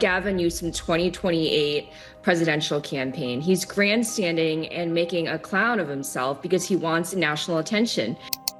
Gavin Newsom's 2028 presidential campaign. He's grandstanding and making a clown of himself because he wants national attention.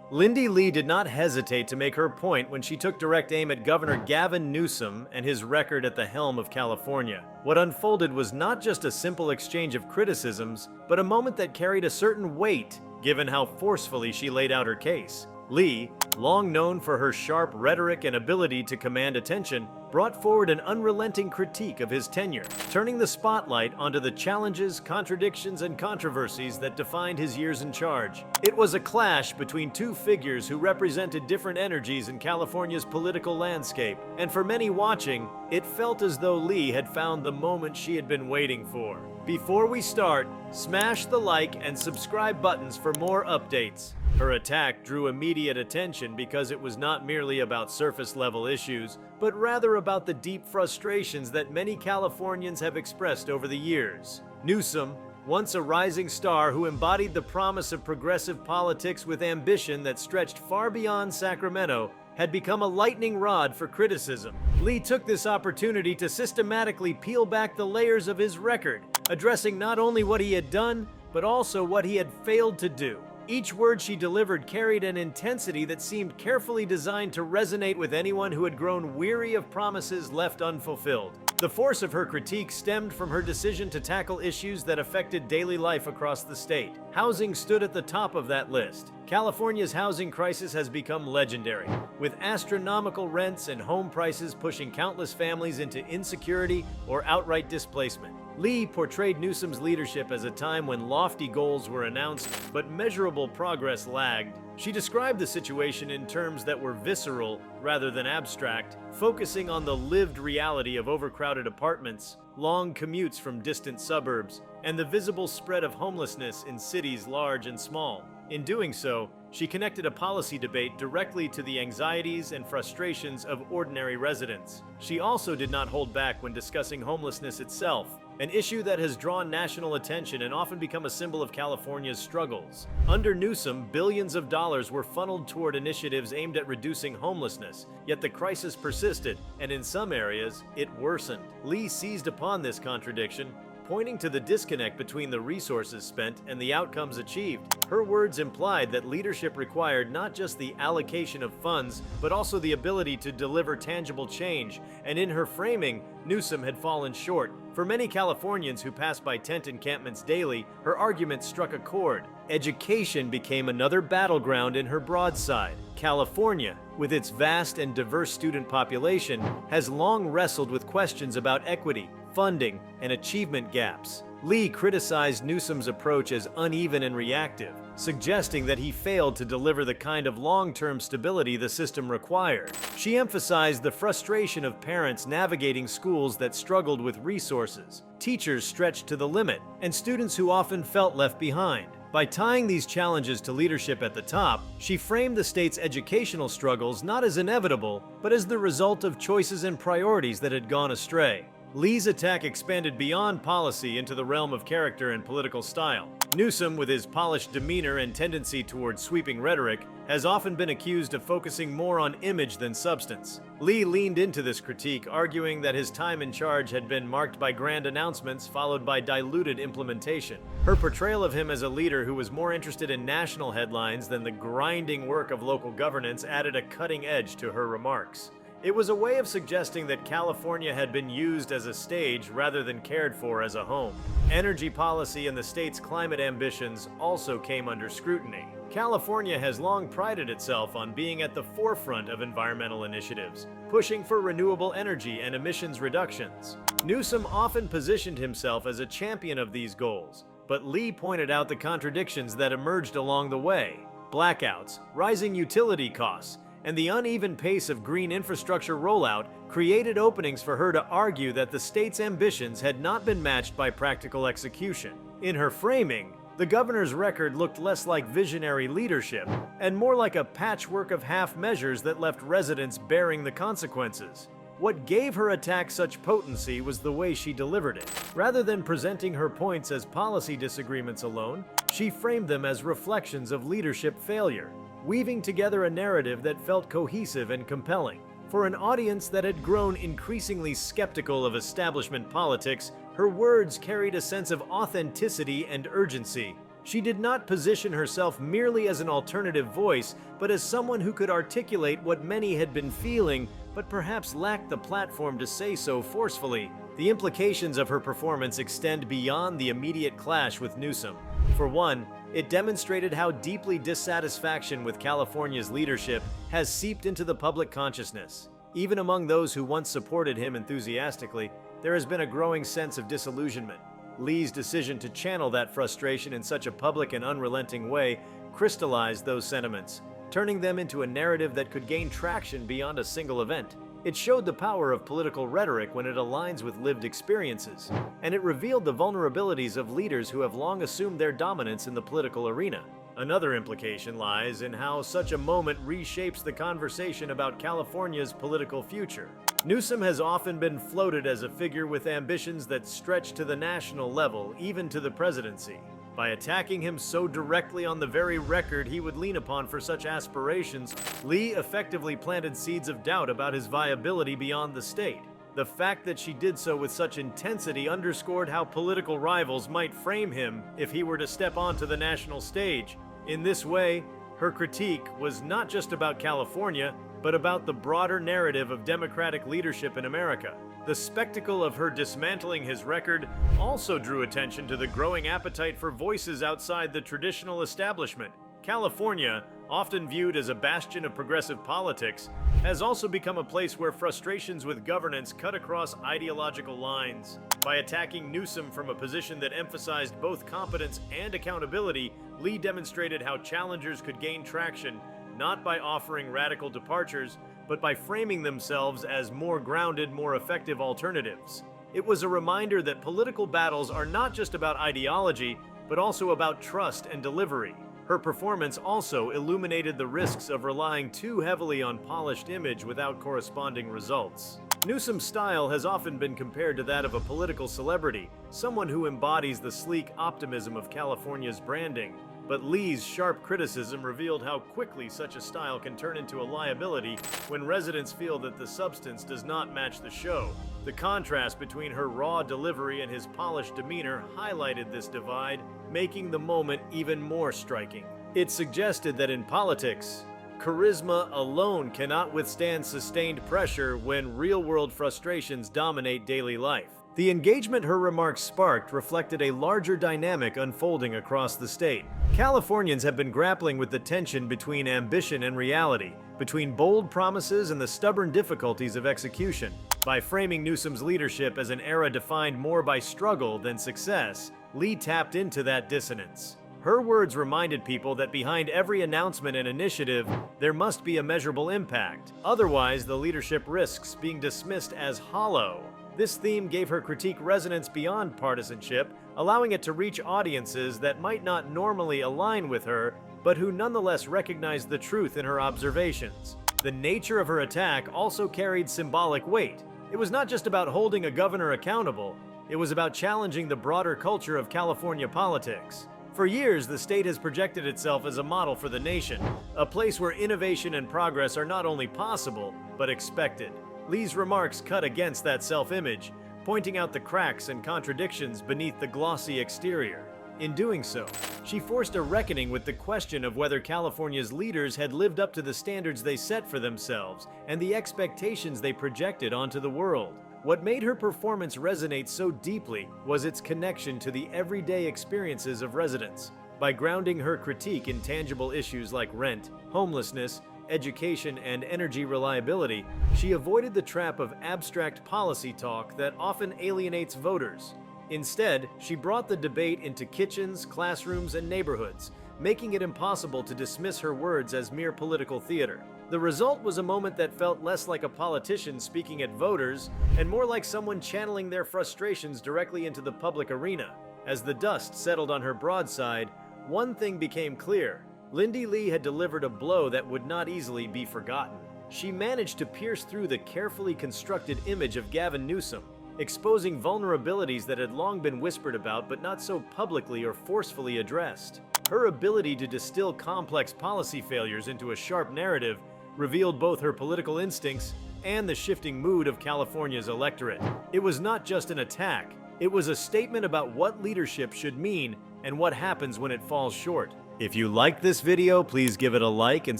Lindi Li did not hesitate to make her point when she took direct aim at Governor Gavin Newsom and his record at the helm of California. What unfolded was not just a simple exchange of criticisms, but a moment that carried a certain weight, given how forcefully she laid out her case. Li, long known for her sharp rhetoric and ability to command attention, brought forward an unrelenting critique of his tenure, turning the spotlight onto the challenges, contradictions, and controversies that defined his years in charge. It was a clash between two figures who represented different energies in California's political landscape, and for many watching, it felt as though Li had found the moment she had been waiting for. Before we start, smash the like and subscribe buttons for more updates. Her attack drew immediate attention because it was not merely about surface-level issues, but rather about the deep frustrations that many Californians have expressed over the years. Newsom, once a rising star who embodied the promise of progressive politics with ambition that stretched far beyond Sacramento, had become a lightning rod for criticism. Li took this opportunity to systematically peel back the layers of his record, addressing not only what he had done, but also what he had failed to do. Each word she delivered carried an intensity that seemed carefully designed to resonate with anyone who had grown weary of promises left unfulfilled. The force of her critique stemmed from her decision to tackle issues that affected daily life across the state. Housing stood at the top of that list. California's housing crisis has become legendary, with astronomical rents and home prices pushing countless families into insecurity or outright displacement. Li portrayed Newsom's leadership as a time when lofty goals were announced, but measurable progress lagged. She described the situation in terms that were visceral rather than abstract, focusing on the lived reality of overcrowded apartments, long commutes from distant suburbs, and the visible spread of homelessness in cities large and small. In doing so, she connected a policy debate directly to the anxieties and frustrations of ordinary residents. She also did not hold back when discussing homelessness itself, an issue that has drawn national attention and often become a symbol of California's struggles. Under Newsom, billions of dollars were funneled toward initiatives aimed at reducing homelessness, yet the crisis persisted, and in some areas, it worsened. Li seized upon this contradiction, pointing to the disconnect between the resources spent and the outcomes achieved. Her words implied that leadership required not just the allocation of funds, but also the ability to deliver tangible change, and in her framing, Newsom had fallen short. For many Californians who pass by tent encampments daily, her argument struck a chord. Education became another battleground in her broadside. California, with its vast and diverse student population, has long wrestled with questions about equity, funding, and achievement gaps. Li criticized Newsom's approach as uneven and reactive, suggesting that he failed to deliver the kind of long-term stability the system required. She emphasized the frustration of parents navigating schools that struggled with resources, teachers stretched to the limit, and students who often felt left behind. By tying these challenges to leadership at the top, she framed the state's educational struggles not as inevitable, but as the result of choices and priorities that had gone astray. Li's attack expanded beyond policy into the realm of character and political style. Newsom, with his polished demeanor and tendency toward sweeping rhetoric, has often been accused of focusing more on image than substance. Li leaned into this critique, arguing that his time in charge had been marked by grand announcements followed by diluted implementation. Her portrayal of him as a leader who was more interested in national headlines than the grinding work of local governance added a cutting edge to her remarks. It was a way of suggesting that California had been used as a stage rather than cared for as a home. Energy policy and the state's climate ambitions also came under scrutiny. California has long prided itself on being at the forefront of environmental initiatives, pushing for renewable energy and emissions reductions. Newsom often positioned himself as a champion of these goals, but Li pointed out the contradictions that emerged along the way. Blackouts, rising utility costs, and the uneven pace of green infrastructure rollout created openings for her to argue that the state's ambitions had not been matched by practical execution. In her framing, the governor's record looked less like visionary leadership and more like a patchwork of half measures that left residents bearing the consequences. What gave her attack such potency was the way she delivered it. Rather than presenting her points as policy disagreements alone, she framed them as reflections of leadership failure, weaving together a narrative that felt cohesive and compelling. For an audience that had grown increasingly skeptical of establishment politics, her words carried a sense of authenticity and urgency. She did not position herself merely as an alternative voice, but as someone who could articulate what many had been feeling, but perhaps lacked the platform to say so forcefully. The implications of her performance extend beyond the immediate clash with Newsom. For one, it demonstrated how deeply dissatisfaction with California's leadership has seeped into the public consciousness. Even among those who once supported him enthusiastically, there has been a growing sense of disillusionment. Li's decision to channel that frustration in such a public and unrelenting way crystallized those sentiments, turning them into a narrative that could gain traction beyond a single event. It showed the power of political rhetoric when it aligns with lived experiences, and it revealed the vulnerabilities of leaders who have long assumed their dominance in the political arena. Another implication lies in how such a moment reshapes the conversation about California's political future. Newsom has often been floated as a figure with ambitions that stretch to the national level, even to the presidency. By attacking him so directly on the very record he would lean upon for such aspirations, Li effectively planted seeds of doubt about his viability beyond the state. The fact that she did so with such intensity underscored how political rivals might frame him if he were to step onto the national stage. In this way, her critique was not just about California, but about the broader narrative of Democratic leadership in America. The spectacle of her dismantling his record also drew attention to the growing appetite for voices outside the traditional establishment. California, often viewed as a bastion of progressive politics, has also become a place where frustrations with governance cut across ideological lines. By attacking Newsom from a position that emphasized both competence and accountability, Li demonstrated how challengers could gain traction, not by offering radical departures, but by framing themselves as more grounded, more effective alternatives. It was a reminder that political battles are not just about ideology, but also about trust and delivery. Her performance also illuminated the risks of relying too heavily on polished image without corresponding results. Newsom's style has often been compared to that of a political celebrity, someone who embodies the sleek optimism of California's branding. But Li's sharp criticism revealed how quickly such a style can turn into a liability when residents feel that the substance does not match the show. The contrast between her raw delivery and his polished demeanor highlighted this divide, making the moment even more striking. It suggested that in politics, charisma alone cannot withstand sustained pressure when real-world frustrations dominate daily life. The engagement her remarks sparked reflected a larger dynamic unfolding across the state. Californians have been grappling with the tension between ambition and reality, between bold promises and the stubborn difficulties of execution. By framing Newsom's leadership as an era defined more by struggle than success, Li tapped into that dissonance. Her words reminded people that behind every announcement and initiative, there must be a measurable impact. Otherwise, the leadership risks being dismissed as hollow. This theme gave her critique resonance beyond partisanship, allowing it to reach audiences that might not normally align with her, but who nonetheless recognized the truth in her observations. The nature of her attack also carried symbolic weight. It was not just about holding a governor accountable, it was about challenging the broader culture of California politics. For years, the state has projected itself as a model for the nation, a place where innovation and progress are not only possible, but expected. Li's remarks cut against that self-image, pointing out the cracks and contradictions beneath the glossy exterior. In doing so, she forced a reckoning with the question of whether California's leaders had lived up to the standards they set for themselves and the expectations they projected onto the world. What made her performance resonate so deeply was its connection to the everyday experiences of residents. By grounding her critique in tangible issues like rent, homelessness, education, and energy reliability, she avoided the trap of abstract policy talk that often alienates voters. Instead, she brought the debate into kitchens, classrooms, and neighborhoods, making it impossible to dismiss her words as mere political theater. The result was a moment that felt less like a politician speaking at voters and more like someone channeling their frustrations directly into the public arena. As the dust settled on her broadside, one thing became clear. Lindi Li had delivered a blow that would not easily be forgotten. She managed to pierce through the carefully constructed image of Gavin Newsom, exposing vulnerabilities that had long been whispered about but not so publicly or forcefully addressed. Her ability to distill complex policy failures into a sharp narrative revealed both her political instincts and the shifting mood of California's electorate. It was not just an attack, it was a statement about what leadership should mean and what happens when it falls short. If you liked this video, please give it a like and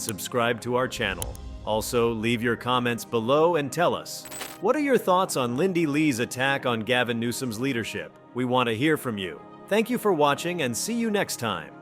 subscribe to our channel. Also, leave your comments below and tell us, what are your thoughts on Lindi Li's attack on Gavin Newsom's leadership? We want to hear from you. Thank you for watching and see you next time.